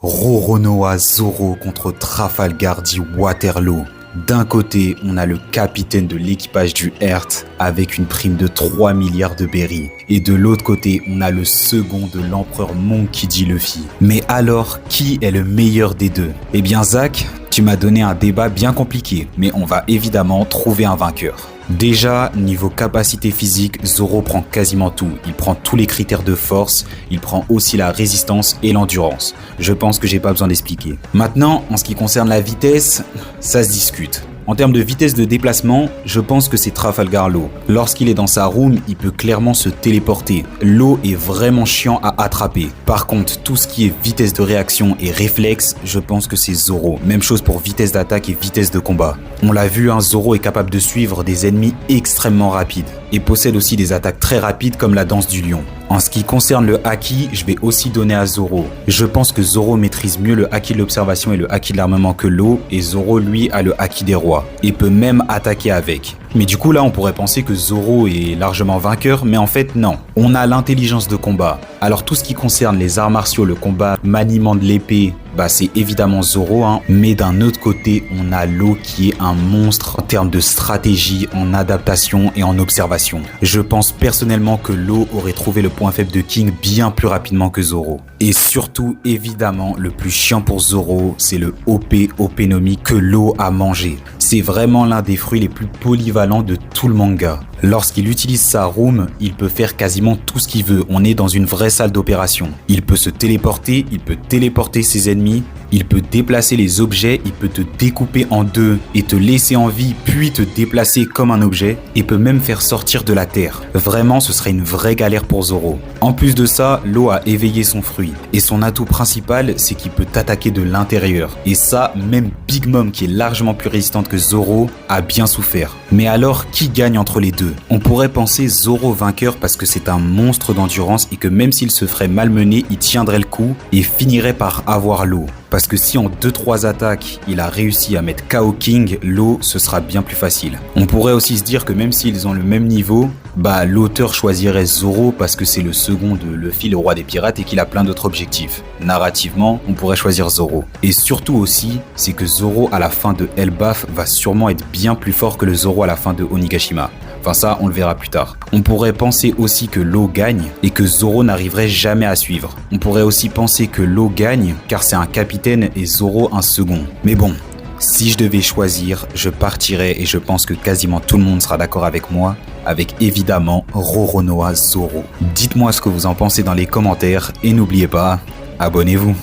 Roronoa Zoro contre Trafalgar dit Waterloo. D'un côté, on a le capitaine de l'équipage du Heart avec une prime de 3 milliards de berries. Et de l'autre côté, on a le second de l'empereur Monkey D. Luffy. Mais alors, qui est le meilleur des deux? Eh bien Zach, tu m'as donné un débat bien compliqué, mais on va évidemment trouver un vainqueur. Déjà, niveau capacité physique, Zoro prend quasiment tout. Il prend tous les critères de force, il prend aussi la résistance et l'endurance. Je pense que j'ai pas besoin d'expliquer. Maintenant, en ce qui concerne la vitesse, ça se discute. En termes de vitesse de déplacement, je pense que c'est Trafalgar Law. Lorsqu'il est dans sa room, il peut clairement se téléporter. Law est vraiment chiant à attraper. Par contre, tout ce qui est vitesse de réaction et réflexe, je pense que c'est Zoro. Même chose pour vitesse d'attaque et vitesse de combat. On l'a vu, Zoro est capable de suivre des ennemis extrêmement rapides et possède aussi des attaques très rapides comme la danse du lion. En ce qui concerne le haki, je vais aussi donner à Zoro. Je pense que Zoro maîtrise mieux le haki de l'observation et le haki de l'armement que Law, et Zoro lui a le haki des rois et peut même attaquer avec. Mais du coup là on pourrait penser que Zoro est largement vainqueur, mais en fait non. On a l'intelligence de combat. Alors tout ce qui concerne les arts martiaux, le combat, maniement de l'épée, c'est évidemment Zoro, mais d'un autre côté on a Law qui est un monstre en termes de stratégie, en adaptation et en observation. Je pense personnellement que Law aurait trouvé le point faible de King bien plus rapidement que Zoro. Et surtout évidemment le plus chiant pour Zoro, c'est le OP Openomi que Law a mangé. C'est vraiment l'un des fruits les plus polyvalents de tout le manga. Lorsqu'il utilise sa room, il peut faire quasiment tout ce qu'il veut. On est dans une vraie salle d'opération. Il peut se téléporter, il peut téléporter ses ennemis, il peut déplacer les objets, il peut te découper en deux et te laisser en vie, puis te déplacer comme un objet, et peut même faire sortir de la terre. Vraiment, ce serait une vraie galère pour Zoro. En plus de ça, Law a éveillé son fruit. Et son atout principal, c'est qu'il peut t'attaquer de l'intérieur. Et ça, même Big Mom, qui est largement plus résistante que Zoro, a bien souffert. Mais alors, qui gagne entre les deux? On pourrait penser Zoro vainqueur parce que c'est un monstre d'endurance et que même s'il se ferait malmener, il tiendrait le coup et finirait par avoir Law. Parce que si en 2-3 attaques, il a réussi à mettre KO King, Law, ce sera bien plus facile. On pourrait aussi se dire que même s'ils ont le même niveau, l'auteur choisirait Zoro parce que c'est le second de Luffy, le roi des pirates, et qu'il a plein d'autres objectifs. Narrativement, on pourrait choisir Zoro. Et surtout aussi, c'est que Zoro à la fin de Elbaf va sûrement être bien plus fort que le Zoro à la fin de Onigashima. Enfin ça, on le verra plus tard. On pourrait penser aussi que Law gagne et que Zoro n'arriverait jamais à suivre. On pourrait aussi penser que Law gagne car c'est un capitaine et Zoro un second. Mais bon, si je devais choisir, je partirais et je pense que quasiment tout le monde sera d'accord avec moi, avec évidemment Roronoa Zoro. Dites-moi ce que vous en pensez dans les commentaires et n'oubliez pas, abonnez-vous.